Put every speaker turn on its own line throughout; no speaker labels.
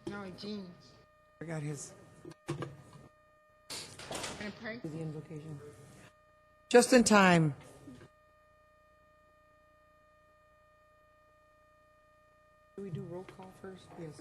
No, Jean.
I got his.
Can I pray?
The invocation. Just in time. Do we do roll call first? Yes.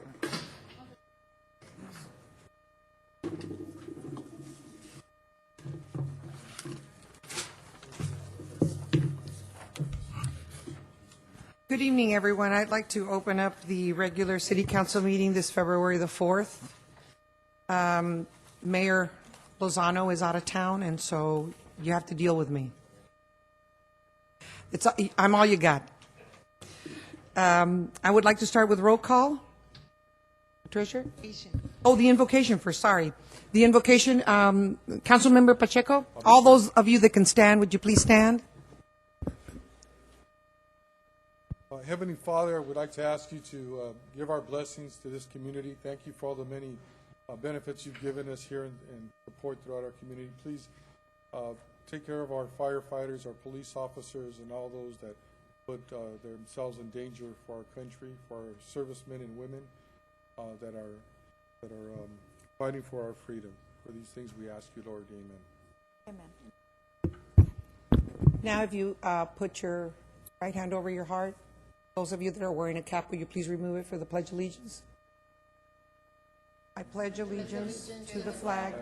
Good evening, everyone. I'd like to open up the regular City Council meeting this February the 4th. Mayor Lozano is out of town, and so you have to deal with me. I'm all you got. I would like to start with roll call. Patricia? Oh, the invocation first, sorry. The invocation, Councilmember Pacheco, all those of you that can stand, would you please stand?
Heavenly Father, I would like to ask you to give our blessings to this community. Thank you for all the many benefits you've given us here and support throughout our community. Please take care of our firefighters, our police officers, and all those that put themselves in danger for our country, for our servicemen and women that are fighting for our freedom. For these things we ask you, Lord. Amen.
Amen. Now, if you put your right hand over your heart, those of you that are wearing a cap, will you please remove it for the Pledge of Allegiance? I pledge allegiance to the flag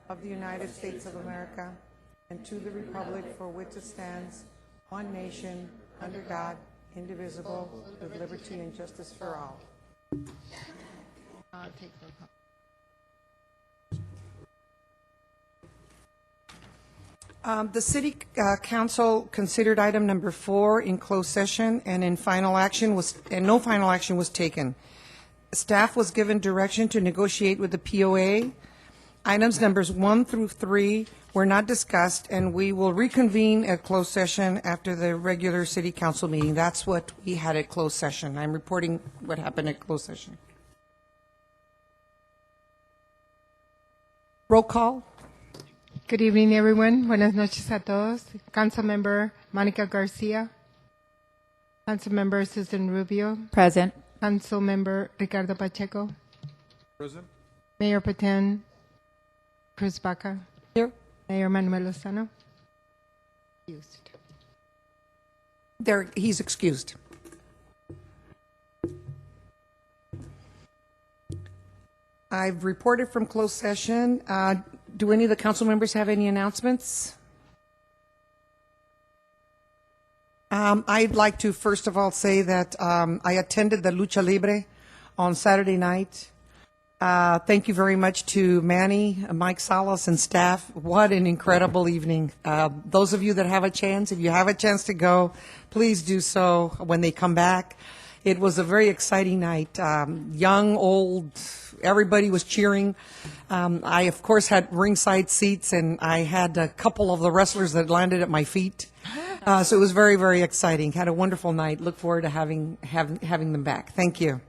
of the United States of America and to the republic for which it stands, one nation, under God, indivisible, with liberty and justice for all.
I'll take roll call.
The City Council considered item number 4 in closed session, and no final action was taken. Staff was given direction to negotiate with the POA. Items numbers 1 through 3 were not discussed, and we will reconvene at closed session after the regular City Council meeting. That's what we had at closed session. I'm reporting what happened at closed session. Roll call.
Good evening, everyone. Buenas noches a todos. Councilmember Monica Garcia. Councilmember Susan Rubio.
Present.
Councilmember Ricardo Pacheco.
Present.
Mayor Peten Cruz Baca.
Here.
Mayor Manuel Lozano. Excused.
There, he's excused. I've reported from closed session. Do any of the council members have any announcements? I'd like to first of all say that I attended the Lucha Libre on Saturday night. Thank you very much to Manny, Mike Salas, and staff. What an incredible evening. Those of you that have a chance, if you have a chance to go, please do so when they come back. It was a very exciting night. Young, old, everybody was cheering. I, of course, had ringside seats, and I had a couple of the wrestlers that landed at my feet. So it was very, very exciting. Had a wonderful night. Look forward to having them back. Thank you.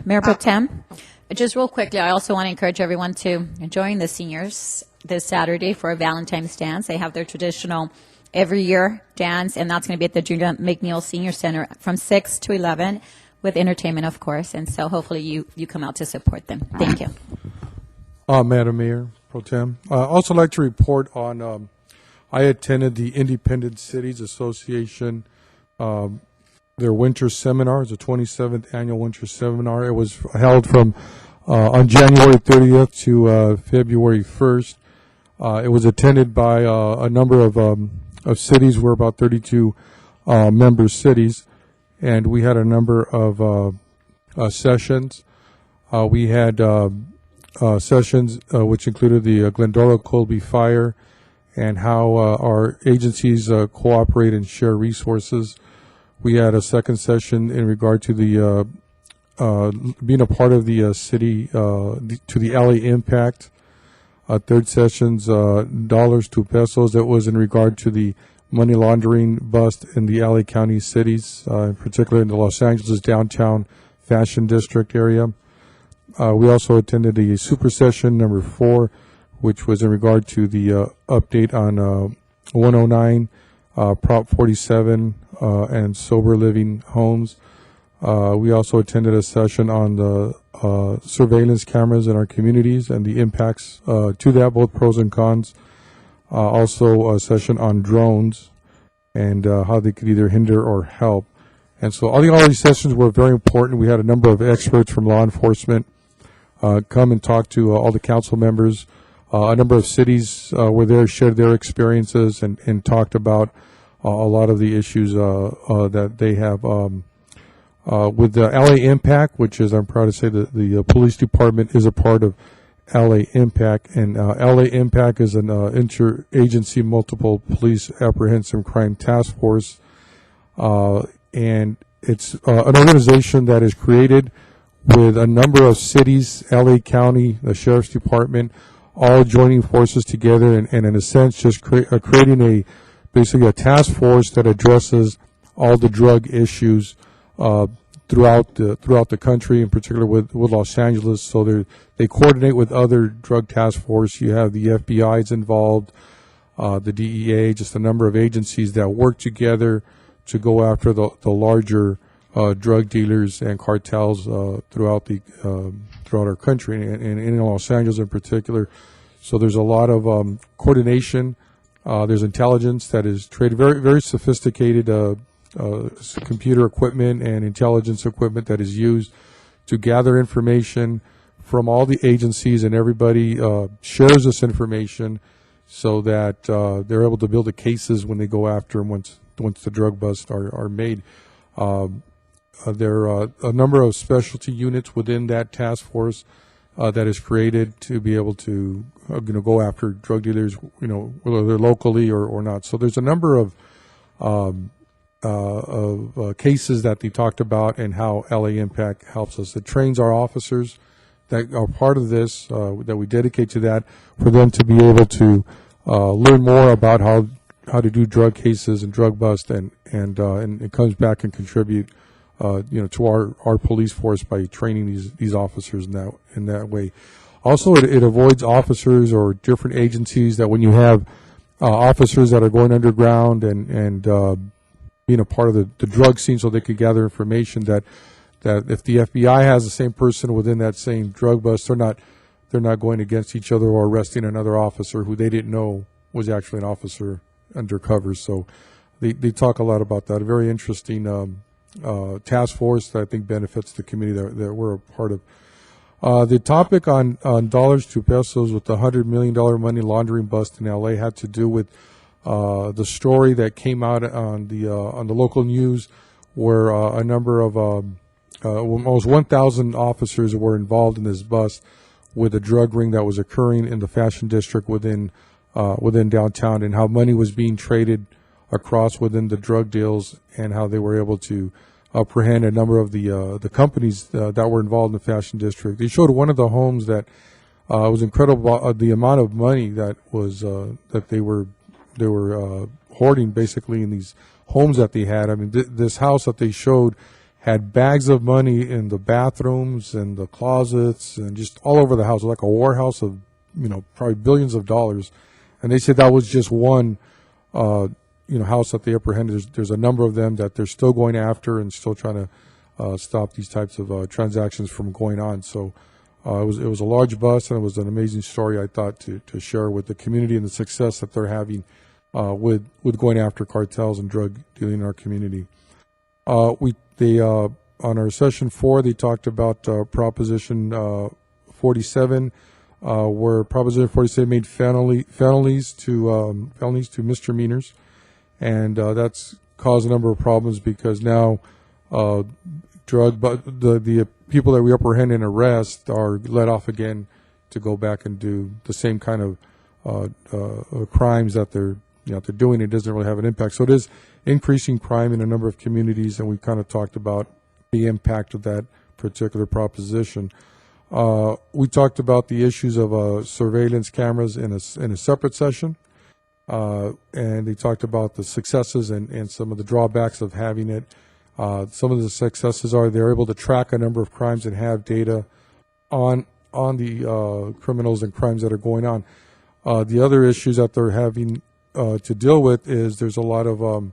Mayor Pro Tem, just real quickly, I also want to encourage everyone to join the seniors this Saturday for a Valentine's dance. They have their traditional every year dance, and that's going to be at the Junior McNeil Senior Center from 6 to 11 with entertainment, of course. And so hopefully you come out to support them. Thank you.
Madam Mayor Pro Tem, I also like to report on, I attended the Independent Cities Association, their winter seminar. It's the 27th annual winter seminar. It was held from on January 30th to February 1st. It was attended by a number of cities. We're about 32 member cities, and we had a number of sessions. We had sessions, which included the Glendora Colby fire and how our agencies cooperate and share resources. We had a second session in regard to the being a part of the city to the LA impact. Third session's dollars to pesos. That was in regard to the money laundering bust in the LA County cities, in particular in the Los Angeles downtown fashion district area. We also attended the super session number 4, which was in regard to the update on 109, Prop 47, and sober living homes. We also attended a session on the surveillance cameras in our communities and the impacts to that, both pros and cons. Also a session on drones and how they could either hinder or help. And so I think all these sessions were very important. We had a number of experts from law enforcement come and talk to all the council members. A number of cities were there, shared their experiences, and talked about a lot of the issues that they have. With the LA Impact, which is, I'm proud to say that the police department is a part of LA Impact, and LA Impact is an interagency multiple police apprehensive crime task force, and it's an organization that is created with a number of cities, LA County, the Sheriff's Department, all joining forces together, and in a sense just creating basically a task force that addresses all the drug issues throughout the country, in particular with Los Angeles. So they coordinate with other drug task force. You have the FBI's involved, the DEA, just a number of agencies that work together to go after the larger drug dealers and cartels throughout our country, and in Los Angeles in particular. So there's a lot of coordination. There's intelligence that is traded, very, very sophisticated computer equipment and intelligence equipment that is used to gather information from all the agencies, and everybody shares this information so that they're able to build the cases when they go after them once the drug busts are made. There are a number of specialty units within that task force that is created to be able to go after drug dealers, whether they're locally or not. So there's a number of cases that they talked about, and how LA Impact helps us. It trains our officers that are part of this, that we dedicate to that, for them to be able to learn more about how to do drug cases and drug bust, and it comes back and contribute to our police force by training these officers in that way. Also, it avoids officers or different agencies that when you have officers that are going underground and being a part of the drug scene, so they could gather information that if the FBI has the same person within that same drug bust, they're not going against each other or arresting another officer who they didn't know was actually an officer undercover. So they talk a lot about that. A very interesting task force that I think benefits the community that we're a part of. The topic on dollars to pesos with the $100 million money laundering bust in LA had to do with the story that came out on the local news, where a number of almost 1,000 officers were involved in this bust with a drug ring that was occurring in the fashion district within downtown, and how money was being traded across within the drug deals, and how they were able to apprehend a number of the companies that were involved in the fashion district. They showed one of the homes that was incredible, the amount of money that was that they were hoarding basically in these homes that they had. I mean, this house that they showed had bags of money in the bathrooms and the closets and just all over the house, like a warehouse of probably billions of dollars. And they said that was just one house that they apprehended. There's a number of them that they're still going after and still trying to stop these types of transactions from going on. So it was a large bust, and it was an amazing story, I thought, to share with the community, and the success that they're having with going after cartels and drug dealing in our community. On our session 4, they talked about Proposition 47, where Proposition 47 made felonies to misdemeanors, and that's caused a number of problems, because now the people that we apprehend and arrest are let off again to go back and do the same kind of crimes that they're doing. It doesn't really have an impact. So it is increasing crime in a number of communities, and we kind of talked about the impact of that particular proposition. We talked about the issues of surveillance cameras in a separate session, and they talked about the successes and some of the drawbacks of having it. Some of the successes are they're able to track a number of crimes and have data on the criminals and crimes that are going on. The other issues that they're having to deal with is there's a lot of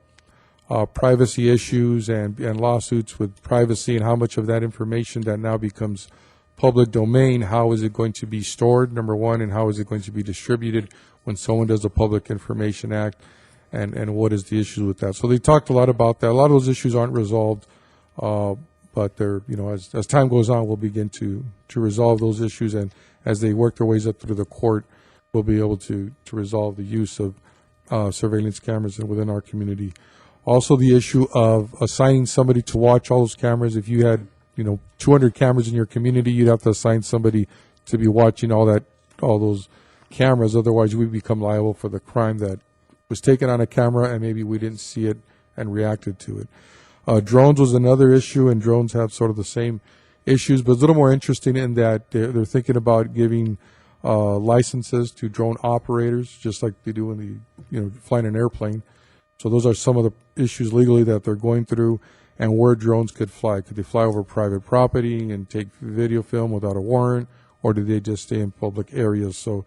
privacy issues and lawsuits with privacy and how much of that information that now becomes public domain, how is it going to be stored, number one, and how is it going to be distributed when someone does a Public Information Act, and what is the issue with that. So they talked a lot about that. A lot of those issues aren't resolved, but they're, as time goes on, we'll begin to resolve those issues, and as they work their ways up through the court, we'll be able to resolve the use of surveillance cameras within our community. Also, the issue of assigning somebody to watch all those cameras. If you had 200 cameras in your community, you'd have to assign somebody to be watching all those cameras. Otherwise, we become liable for the crime that was taken on a camera and maybe we didn't see it and reacted to it. Drones was another issue, and drones have sort of the same issues, but it's a little more interesting in that they're thinking about giving licenses to drone operators, just like they do when flying an airplane. So those are some of the issues legally that they're going through, and where drones could fly. Could they fly over private property and take video film without a warrant, or do they just stay in public areas? So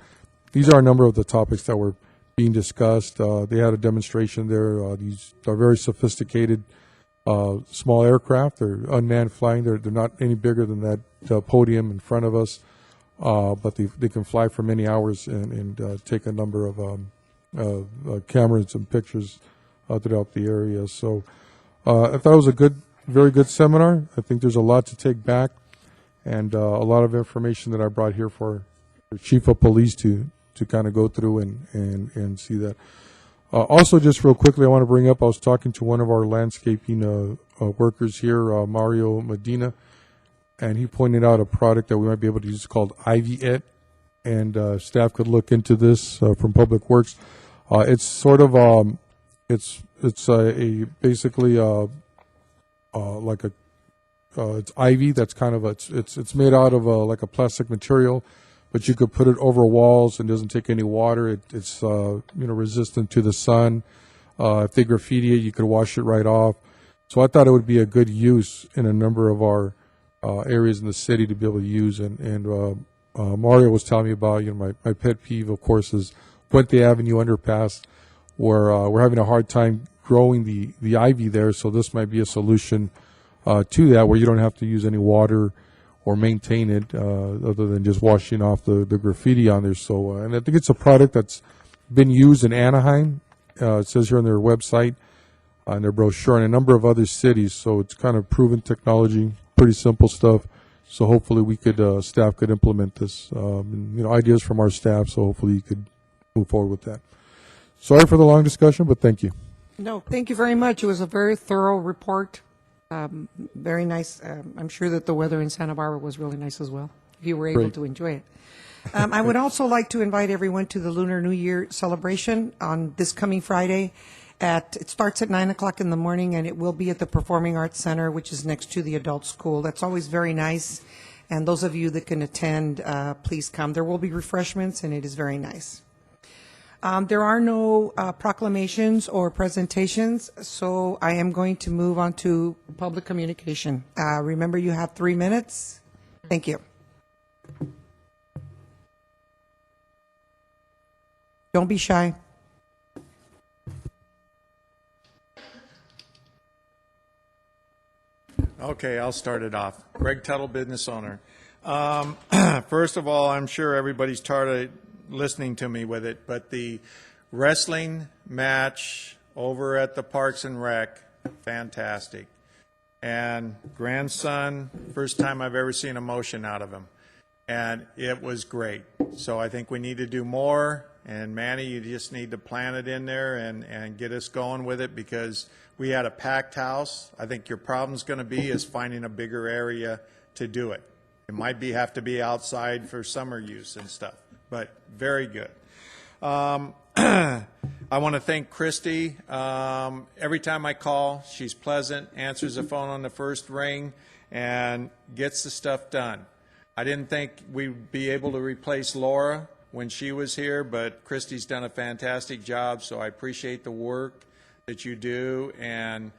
these are a number of the topics that were being discussed. They had a demonstration there. These are very sophisticated small aircraft. They're unmanned flying. They're not any bigger than that podium in front of us, but they can fly for many hours and take a number of cameras and pictures throughout the area. So I thought it was a very good seminar. I think there's a lot to take back, and a lot of information that I brought here for the Chief of Police to kind of go through and see that. Also, just real quickly, I want to bring up, I was talking to one of our landscaping workers here, Mario Medina, and he pointed out a product that we might be able to use called Ivy It, and staff could look into this from Public Works. It's sort of it's basically like it's ivy that's kind of it's made out of like a plastic material, but you could put it over walls and doesn't take any water. It's resistant to the sun. If they graffiti it, you could wash it right off. So I thought it would be a good use in a number of our areas in the city to be able to use. And Mario was telling me about my pet peeve, of course, is Puente Avenue underpass, where we're having a hard time growing the ivy there. So this might be a solution to that, where you don't have to use any water or maintain it other than just washing off the graffiti on there. So, and I think it's a product that's been used in Anaheim. It says here on their website, on their brochure, and a number of other cities. So it's kind of proven technology, pretty simple stuff. So hopefully we could, staff could implement this, ideas from our staff. So hopefully you could move forward with that. Sorry for the long discussion, but thank you.
No, thank you very much. It was a very thorough report. Very nice. I'm sure that the weather in Santa Barbara was really nice as well, if you were able
Great.
to enjoy it. I would also like to invite everyone to the Lunar New Year celebration on this coming Friday. It starts at 9 o'clock in the morning, and it will be at the Performing Arts Center, which is next to the adult school. That's always very nice. And those of you that can attend, please come. There will be refreshments, and it is very nice. There are no proclamations or presentations, so I am going to move on to public communication. Remember, you have 3 minutes. Thank you. Don't be shy.
Okay, I'll start it off. Greg Tuttle, business owner. First of all, I'm sure everybody's tired of listening to me with it, but the wrestling match over at the Parks and Rec, fantastic. And grandson, first time I've ever seen emotion out of him. And it was great. So I think we need to do more. And Manny, you just need to plan it in there and get us going with it, because we had a packed house. I think your problem's going to be is finding a bigger area to do it. It might have to be outside for summer use and stuff, but very good. I want to thank Christy. Every time I call, she's pleasant, answers the phone on the first ring, and gets the stuff done. I didn't think we'd be able to replace Laura when she was here, but Christy's done a fantastic job, so I appreciate the work that you do, and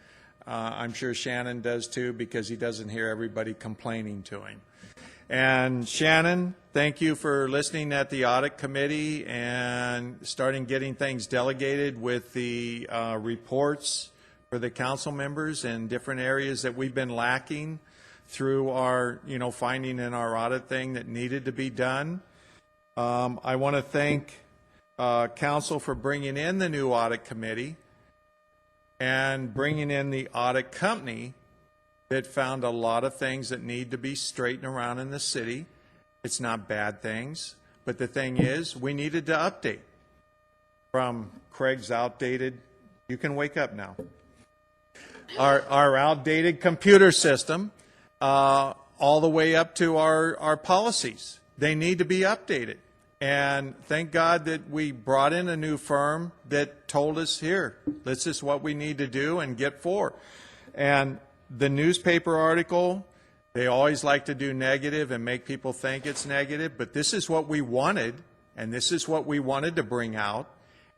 I'm sure Shannon does too, because he doesn't hear everybody complaining to him. And Shannon, thank you for listening at the audit committee and starting getting things delegated with the reports for the council members in different areas that we've been lacking through our, finding in our audit thing that needed to be done. I want to thank council for bringing in the new audit committee and bringing in the audit company that found a lot of things that need to be straightened around in the city. It's not bad things, but the thing is, we needed to update from Craig's outdated, you can wake up now, our outdated computer system, all the way up to our policies. They need to be updated. And thank God that we brought in a new firm that told us, here, this is what we need to do and get for. And the newspaper article, they always like to do negative and make people think it's negative, but this is what we wanted, and this is what we wanted to bring out,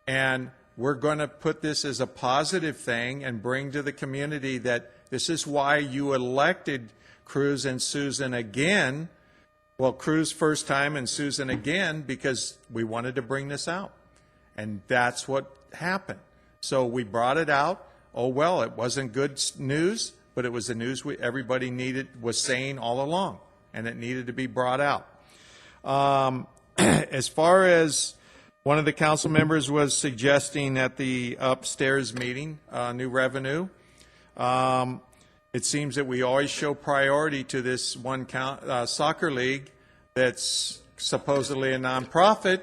and we're going to put this as a positive thing and bring to the community that this is why you elected Cruz and Susan again. Well, Cruz first time and Susan again, because we wanted to bring this out, and that's what happened. So we brought it out. Oh, well, it wasn't good news, but it was the news everybody was saying all along, and it needed to be brought out. As far as one of the council members was suggesting at the upstairs meeting, new revenue, it seems that we always show priority to this one soccer league that's supposedly a nonprofit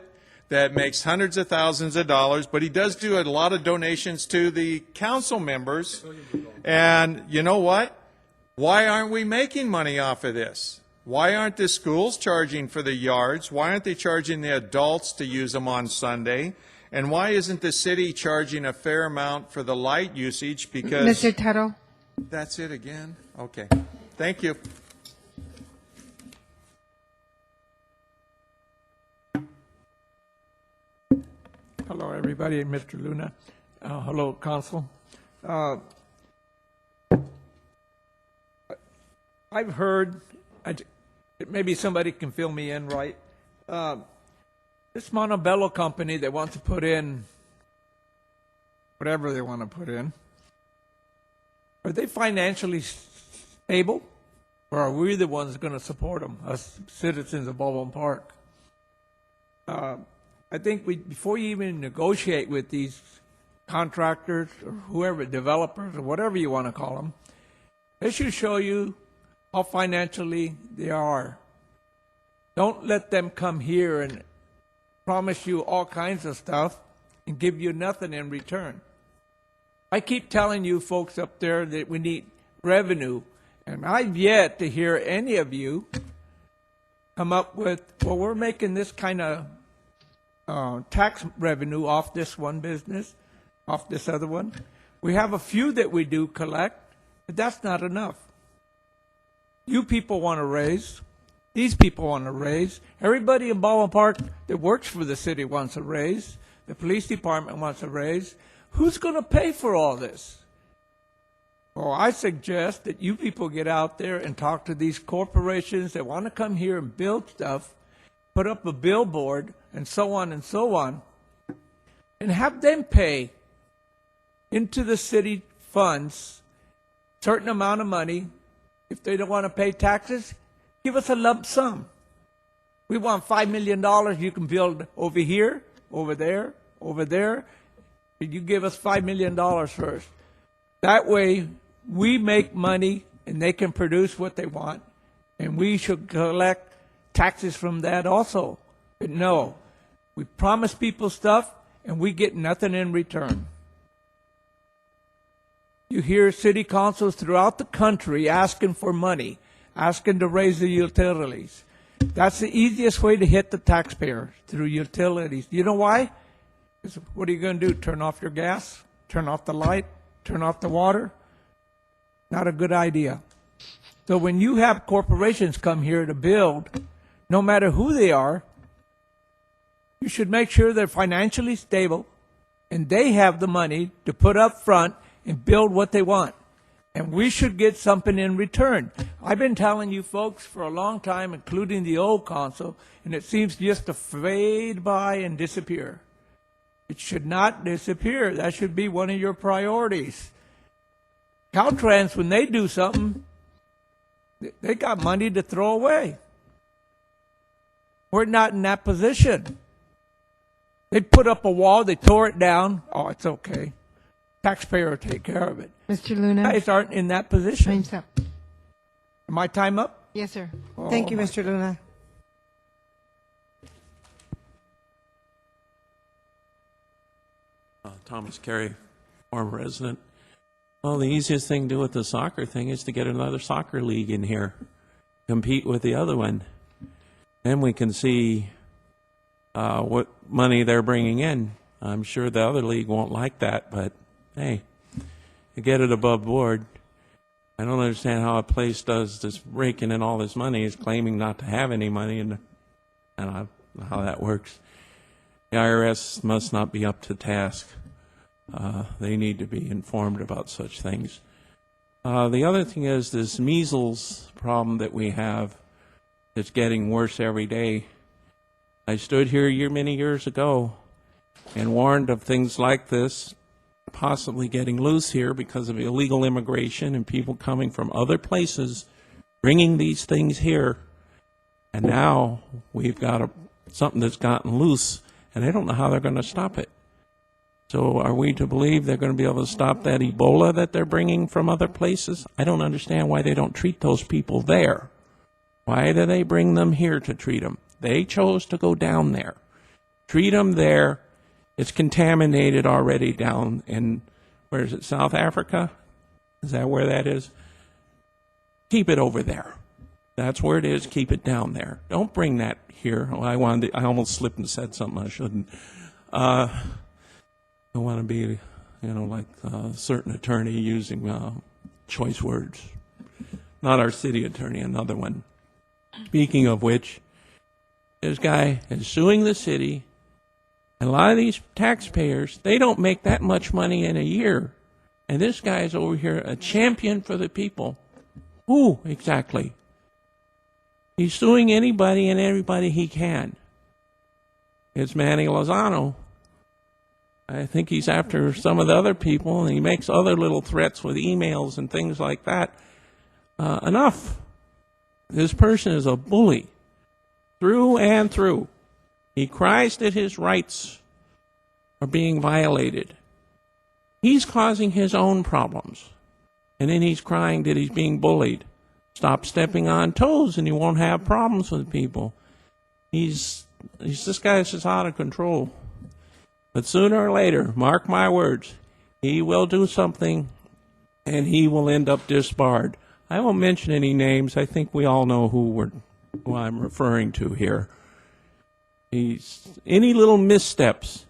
that makes hundreds of thousands of dollars, but he does do a lot of donations to the council members. And you know what? Why aren't we making money off of this? Why aren't the schools charging for the yards? Why aren't they charging the adults to use them on Sunday? And why isn't the city charging a fair amount for the light usage? Because
Mr. Tuttle.
That's it again? Okay. Thank you.
Hello, everybody. Mr. Luna. Hello, Council. I've heard, maybe somebody can fill me in, right? This Montebello company that wants to put in whatever they want to put in, are they financially stable, or are we the ones going to support them, us citizens of Baldwin Park? I think before you even negotiate with these contractors or whoever, developers or whatever you want to call them, they should show you how financially they are. Don't let them come here and promise you all kinds of stuff and give you nothing in return. I keep telling you folks up there that we need revenue, and I've yet to hear any of you come up with, well, we're making this kind of tax revenue off this one business, off this other one. We have a few that we do collect, but that's not enough. You people want to raise. These people want to raise. Everybody in Baldwin Park that works for the city wants a raise. The police department wants a raise. Who's going to pay for all this? Well, I suggest that you people get out there and talk to these corporations that want to come here and build stuff, put up a billboard, and so on, and have them pay into the city funds a certain amount of money. If they don't want to pay taxes, give us a lump sum. We want $5 million. You can build over here, over there, over there. You give us $5 million first. That way, we make money, and they can produce what they want, and we should collect taxes from that also. But no, we promise people stuff, and we get nothing in return. You hear city councils throughout the country asking for money. Ask them to raise the utilities. That's the easiest way to hit the taxpayer, through utilities. You know why? 'Cause what are you going to do? Turn off your gas? Turn off the light? Turn off the water? Not a good idea. So when you have corporations come here to build, no matter who they are, you should make sure they're financially stable and they have the money to put up front and build what they want. And we should get something in return. I've been telling you folks for a long time, including the old council, and it seems just to fade by and disappear. It should not disappear. That should be one of your priorities. Caltrans, when they do something, they got money to throw away. We're not in that position. They put up a wall, they tore it down. Oh, it's okay. Taxpayer will take care of it.
Mr. Luna,
Guys aren't in that position.
time's up.
My time up?
Yes, sir.
Thank you, Mr. Luna.
Thomas Carey, former resident. Well, the easiest thing to do with the soccer thing is to get another soccer league in here, compete with the other one. Then we can see what money they're bringing in. I'm sure the other league won't like that, but hey, you get it above board. I don't understand how a place does this, raking in all this money, is claiming not to have any money, and I don't know how that works. The IRS must not be up to task. They need to be informed about such things. The other thing is this measles problem that we have that's getting worse every day. I stood here many years ago and warned of things like this possibly getting loose here because of illegal immigration and people coming from other places bringing these things here. And now we've got something that's gotten loose, and they don't know how they're going to stop it. So are we to believe they're going to be able to stop that Ebola that they're bringing from other places? I don't understand why they don't treat those people there. Why do they bring them here to treat them? They chose to go down there. Treat them there. It's contaminated already down in, where is it, South Africa? Is that where that is? Keep it over there. That's where it is. Keep it down there. Don't bring that here. Oh, I almost slipped and said something I shouldn't. I want to be, like a certain attorney using choice words. Not our city attorney, another one. Speaking of which, this guy is suing the city, and a lot of these taxpayers, they don't make that much money in a year. And this guy is over here a champion for the people. Who exactly? He's suing anybody and everybody he can. It's Manny Lozano. I think he's after some of the other people, and he makes other little threats with emails and things like that. Enough. This person is a bully, through and through. He cries that his rights are being violated. He's causing his own problems. And then he's crying that he's being bullied. Stop stepping on toes and you won't have problems with people. This guy's just out of control. But sooner or later, mark my words, he will do something and he will end up disbarred. I won't mention any names. I think we all know who I'm referring to here. Any little missteps,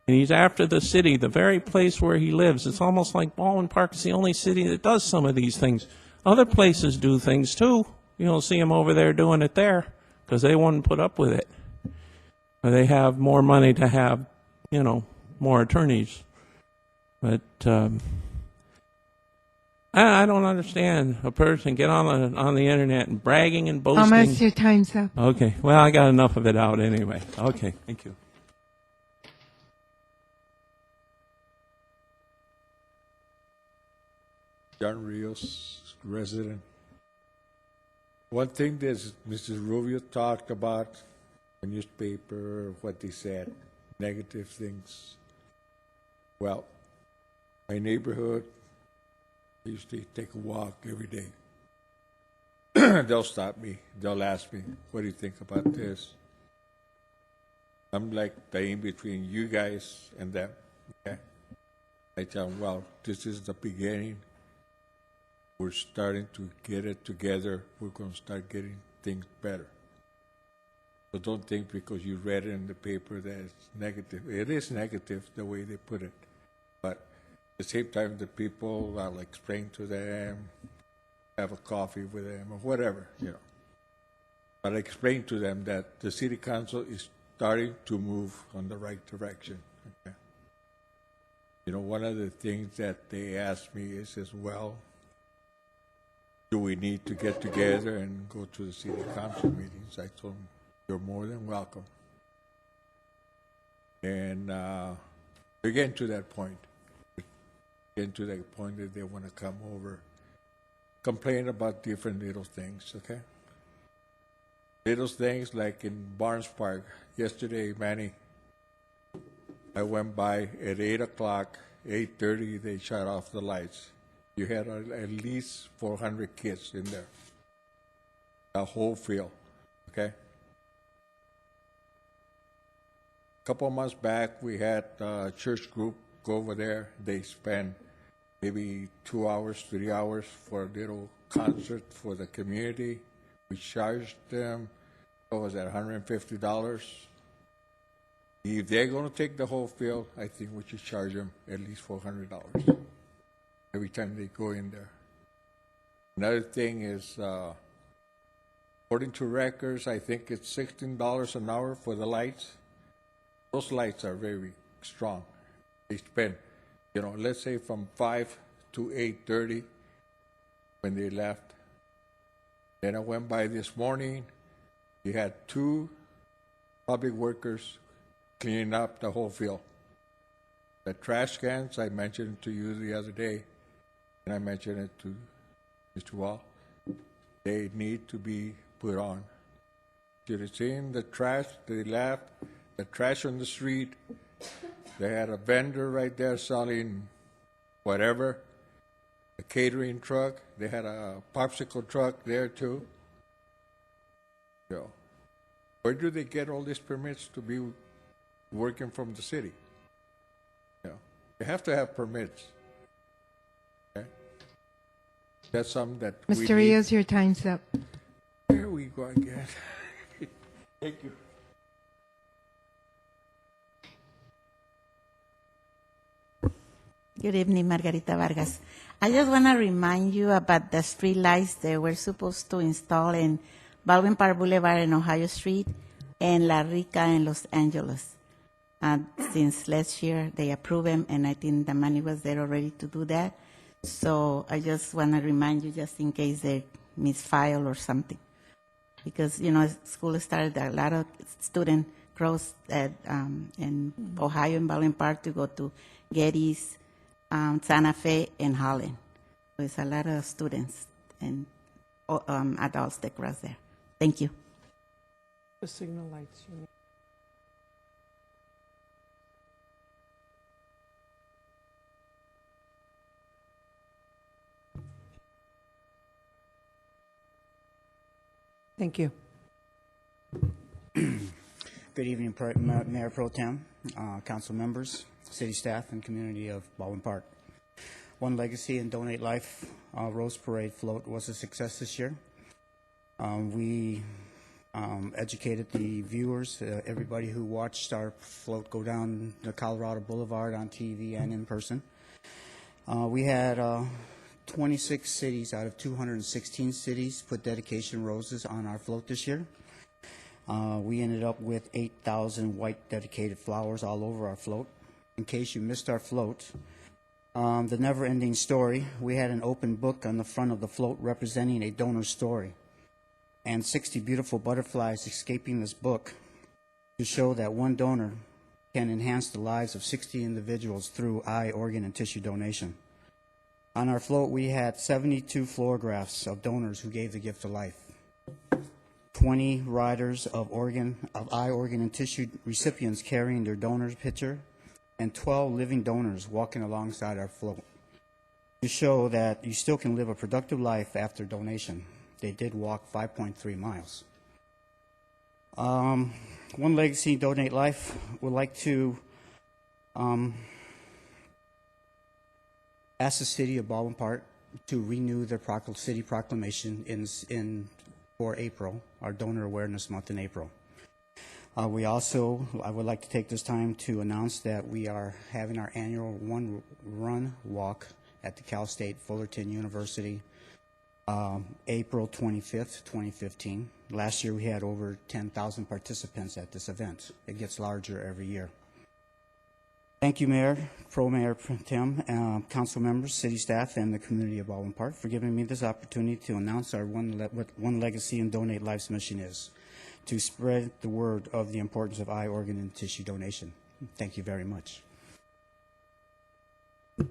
and he's after the city, the very place where he lives. It's almost like Baldwin Park is the only city that does some of these things. Other places do things too. You don't see him over there doing it there because they wouldn't put up with it. Or they have more money to have, more attorneys. But I don't understand a person get on the internet and bragging and boasting.
Thomas, your time's up.
Okay. Well, I got enough of it out anyway. Okay. Thank you.
John Rios, resident. One thing that Mrs. Rubio talked about, the newspaper, what they said, negative things. Well, my neighborhood, I used to take a walk every day. They'll stop me. They'll ask me, what do you think about this? I'm like the in-between you guys and them. Okay? I tell them, well, this is the beginning. we're starting to get it together. We're going to start getting things better. So don't think because you read it in the paper that it's negative. It is negative the way they put it. But at the same time, the people, I'll explain to them, have a coffee with them or whatever, you know. But I explain to them that the city council is starting to move on the right direction. Okay? You know, one of the things that they asked me is as well, do we need to get together and go to the city council meetings? I told them, you're more than welcome. And we're getting to that point. We're getting to that point that they want to come over, complain about different little things, okay? Little things like in Barnes Park. Yesterday, Manny, I went by at 8 o'clock, 8:30, they shut off the lights. You had at least 400 kids in there. A whole field, okay? A couple of months back, we had a church group go over there. They spent maybe 2 hours, 3 hours for a little concert for the community. We charged them, what was that, $150? If they're going to take the whole field, I think we should charge them at least $400 every time they go in there. Another thing is, according to records, I think it's $16 an hour for the lights. Those lights are very strong. They spend, you know, let's say from 5 to 8:30 when they left. Then I went by this morning. You had 2 public workers cleaning up the whole field. The trash cans, I mentioned to you the other day, and I mentioned it to Mr. Wall, they need to be put on. Should have seen the trash they left, the trash on the street. They had a vendor right there selling whatever, a catering truck. They had a popsicle truck there too. So, where do they get all these permits to be working from the city? You know, they have to have permits. Okay? That's something that we
Mr.
need.
Rios, your time's up.
There we go again. Thank you.
Good evening, Margarita Vargas. I just want to remind you about the street lights they were supposed to install in Baldwin Park Boulevard and Ohio Street and La Rica in Los Angeles. Since last year, they approved them, and I think the money was there already to do that. So I just want to remind you, just in case they misfile or something. Because, you know, school started, a lot of students cross in Ohio and Baldwin Park to go to Getty's, Santa Fe, and Holland. So it's a lot of students and adults that cross there. Thank you.
The signal lights, you mean? Thank you.
Good evening, Mayor Pro Tem, council members, city staff, and community of Baldwin Park. One Legacy and Donate Life Rose Parade float was a success this year. We educated the viewers, everybody who watched our float go down the Colorado Boulevard on TV and in person. We had 26 cities out of 216 cities put dedication roses on our float this year. We ended up with 8,000 white dedicated flowers all over our float. In case you missed our float, the never-ending story, we had an open book on the front of the float representing a donor story, and 60 beautiful butterflies escaping this book to show that one donor can enhance the lives of 60 individuals through eye, organ, and tissue donation. On our float, we had 72 photographs of donors who gave the gift of life, 20 riders of eye, organ, and tissue recipients carrying their donor's picture, and 12 living donors walking alongside our float to show that you still can live a productive life after donation. They did walk 5.3 miles. One Legacy Donate Life would like to ask the city of Baldwin Park to renew their city proclamation for April, our Donor Awareness Month in April. I would like to take this time to announce that we are having our annual one run walk at the Cal State Fullerton University, April 25th, 2015. Last year we had over 10,000 participants at this event. It gets larger every year. Thank you, Mayor Pro Tem, council members, city staff, and the community of Baldwin Park for giving me this opportunity to announce what One Legacy and Donate Life's mission is, to spread the word of the importance of eye, organ, and tissue donation. Thank you very much.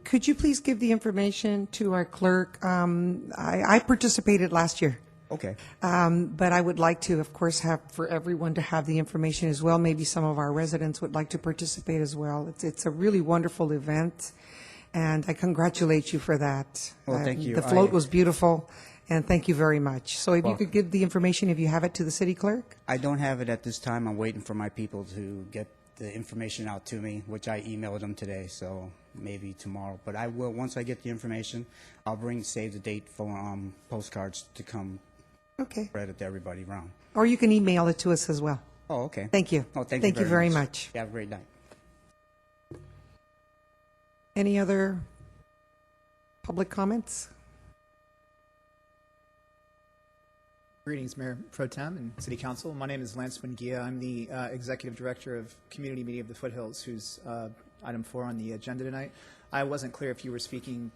Could you please give the information to our clerk? I participated last year.
Okay.
But I would like to, of course, have for everyone to have the information as well. Maybe some of our residents would like to participate as well. It's a really wonderful event, and I congratulate you for that.
Well, thank you.
The float was beautiful, and thank you very much. So if you could give the information, if you have it, to the city clerk?
I don't have it at this time. I'm waiting for my people to get the information out to me, which I emailed them today, so maybe tomorrow. But I will, once I get the information, I'll save the date for postcards to come.
Okay.
Spread it to everybody around.
Or you can email it to us as well.
Oh, okay.
Thank you.
Oh, thank
you very much.
You have a great night.
Any other public comments?
Greetings, Mayor Pro Tem and City Council. My name is Lance Munguia. I'm the Executive Director of Community Media of the Foothills, who's item 4 on the agenda tonight. I wasn't clear if you were speaking,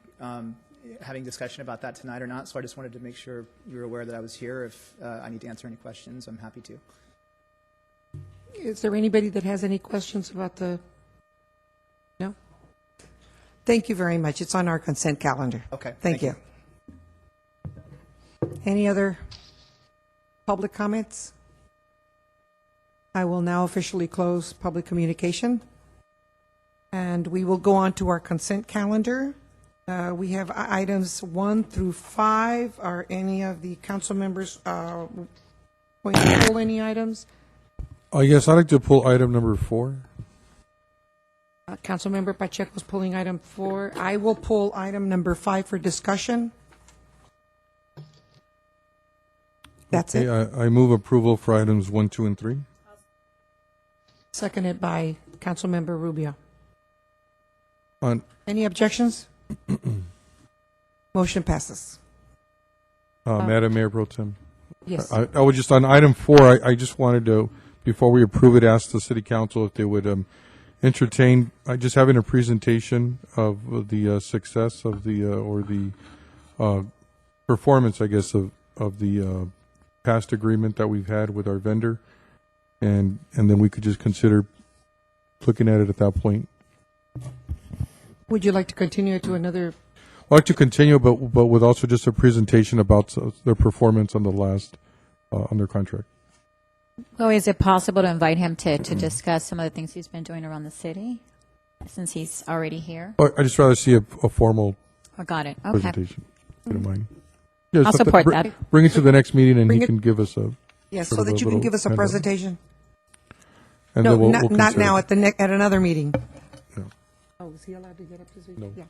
having discussion about that tonight or not, so I just wanted to make sure you were aware that I was here. If I need to answer any questions, I'm happy to.
Is there anybody that has any questions about the? No? Thank you very much. It's on our consent calendar.
Okay.
Thank you. Any other public comments? I will now officially close public communication. And we will go on to our consent calendar. We have items 1 through 5. Are any of the council members going to pull any items?
Yes, I'd like to pull item number 4.
Councilmember Pacheco is pulling item 4. I will pull item number 5 for discussion. That's
Okay,
it.
I move approval for items 1, 2, and 3.
Seconded by Councilmember Rubio.
On
Any objections? Motion passes.
Madam Mayor Pro Tem.
Yes.
I would just, on item 4, I just wanted to, before we approve it, ask the city council if they would entertain just having a presentation of the success of the, or the performance, I guess, of the past agreement that we've had with our vendor. And then we could just consider looking at it at that point.
Would you like to continue it to another?
I'd like to continue, but with also just a presentation about their performance on the last, on their contract.
Well, is it possible to invite him to discuss some of the things he's been doing around the city, since he's already here?
I just rather see a formal
Oh, got it. Okay.
presentation. If you don't mind. Yeah,
I'll
something-
support that.
Bring it to the next meeting, and
Bring
he
it-
can give us a.
Yes,
sort
so
of
that you can
little
give us a
handout.
presentation.
And
No,
then we'll
not
consider
now,
it.
at another meeting.
Yeah.
Oh, is he allowed to get up to speak?
No.
Yeah.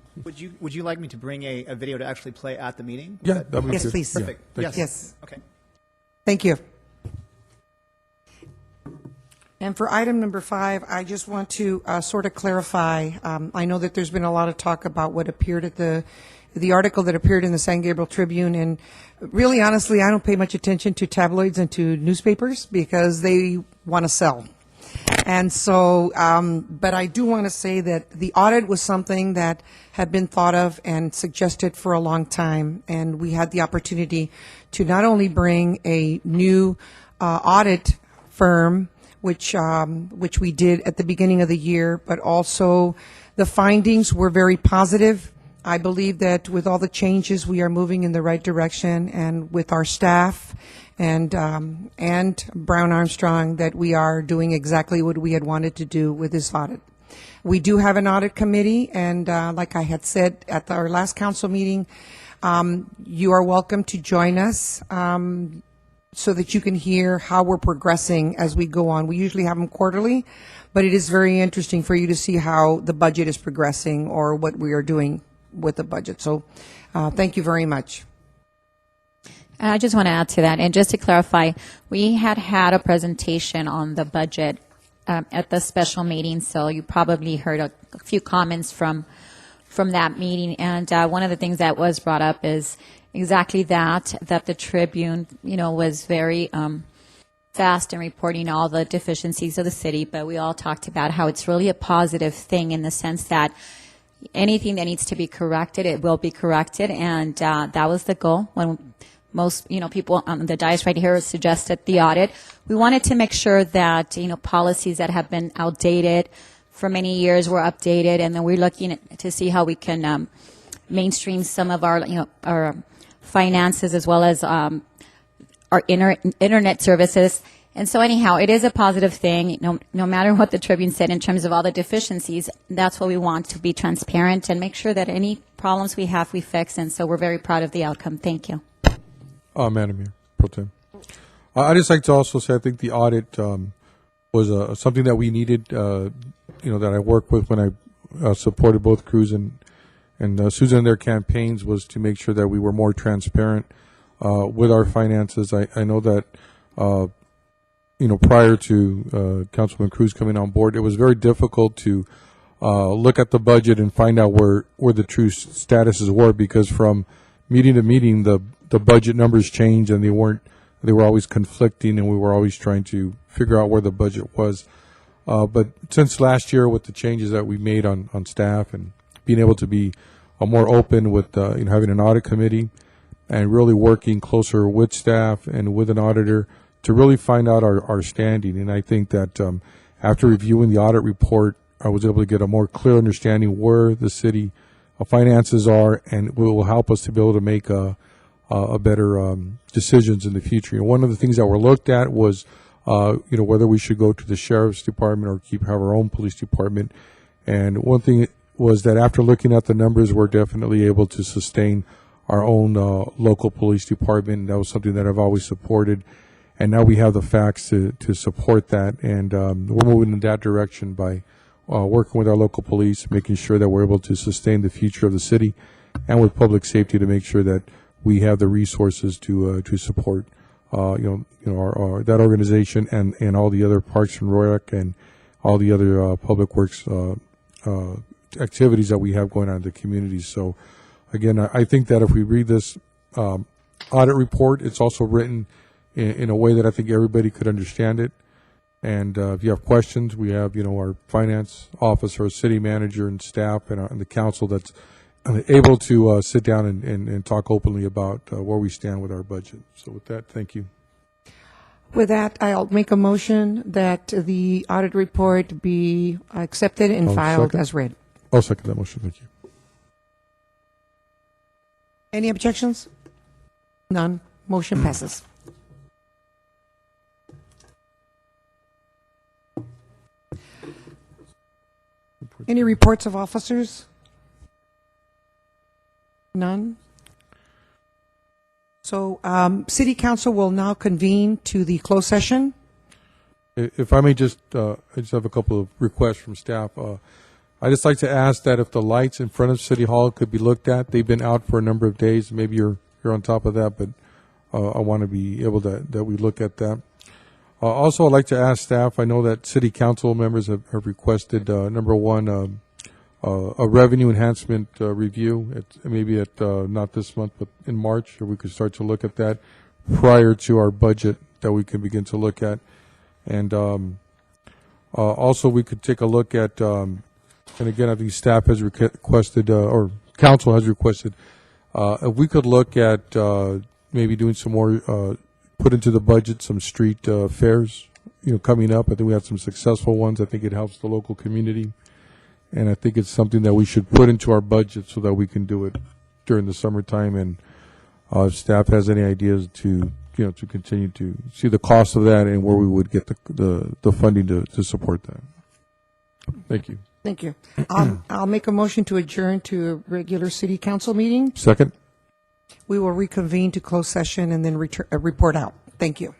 Would you like me to bring a video to actually play at the meeting?
Yeah, that would be
Yes,
good.
please.
Yeah,
Perfect.
thank
Yes.
you.
Yes.
Okay.
Thank you. And for item number 5, I just want to sort of clarify. I know that there's been a lot of talk about what appeared at the article that appeared in the San Gabriel Tribune, and really, honestly, I don't pay much attention to tabloids and to newspapers because they want to sell. And so, but I do want to say that the audit was something that had been thought of and suggested for a long time, and we had the opportunity to not only bring a new audit firm, which we did at the beginning of the year, but also the findings were very positive. I believe that with all the changes, we are moving in the right direction, and with our staff and Brown Armstrong, that we are doing exactly what we had wanted to do with this audit. We do have an audit committee, and like I had said at our last council meeting, you are welcome to join us so that you can hear how we're progressing as we go on. We usually have them quarterly, but it is very interesting for you to see how the budget is progressing or what we are doing with the budget. So thank you very much.
And I just want to add to that, and just to clarify, we had a presentation on the budget at the special meeting, so you probably heard a few comments from that meeting. And one of the things that was brought up is exactly that the Tribune, was very fast in reporting all the deficiencies of the city, but we all talked about how it's really a positive thing in the sense that anything that needs to be corrected, it will be corrected, and that was the goal when most, people on the dais right here suggested the audit. We wanted to make sure that, policies that have been outdated for many years were updated, and then we're looking to see how we can mainstream some of our, our finances as well as our internet services. And so anyhow, it is a positive thing, no matter what the Tribune said in terms of all the deficiencies. That's what we want, to be transparent and make sure that any problems we have, we fix. And so we're very proud of the outcome. Thank you.
Madam Mayor, Pro Tem. I'd just like to also say I think the audit was something that we needed, that I worked with when I supported both Cruz and Susan in their campaigns, was to make sure that we were more transparent with our finances. I know that, prior to Councilman Cruz coming on board, it was very difficult to look at the budget and find out where the true statuses were, because from meeting to meeting, the budget numbers changed, and they were always conflicting, and we were always trying to figure out where the budget was. But since last year, with the changes that we made on staff and being able to be more open with having an audit committee and really working closer with staff and with an auditor to really find out our standing. And I think that after reviewing the audit report, I was able to get a more clear understanding where the city finances are, and it will help us to be able to make a better decisions in the future. One of the things that were looked at was, whether we should go to the sheriff's department or have our own police department. And one thing was that after looking at the numbers, we're definitely able to sustain our own local police department. And that was something that I've always supported. And now we have the facts to support that. And we're moving in that direction by working with our local police, making sure that we're able to sustain the future of the city, and with public safety to make sure that we have the resources to support that organization and all the other parks and rec and all the other public works activities that we have going on in the community. So again, I think that if we read this audit report, it's also written in a way that I think everybody could understand it. And if you have questions, we have our finance officer, our city manager, and staff, and the council that's able to sit down and talk openly about where we stand with our budget. So with that, thank you.
With that, I'll make a motion that the audit report be accepted and filed as read.
I'll second that motion. Thank you.
Any objections? None. Motion passes. Any reports of officers? None. So City Council will now convene to the closed session.
If I may I just have a couple of requests from staff. I'd just like to ask that if the lights in front of City Hall could be looked at. They've been out for a number of days. Maybe you're on top of that, but I want to be able that we look at that. Also, I'd like to ask staff, I know that City Council members have requested, number one, a revenue enhancement review, maybe at not this month, but in March, or we could start to look at that prior to our budget that we can begin to look at. And also, we could take a look at, and again, I think staff has requested, or council has requested, if we could look at maybe doing some more, put into the budget some street fairs, coming up. I think we have some successful ones. I think it helps the local community. And I think it's something that we should put into our budget so that we can do it during the summertime. And if staff has any ideas to continue to see the cost of that and where we would get the funding to support that. Thank you.
Thank you. I'll make a motion to adjourn to a regular City Council meeting.
Second.
We will reconvene to closed session and then report out. Thank you.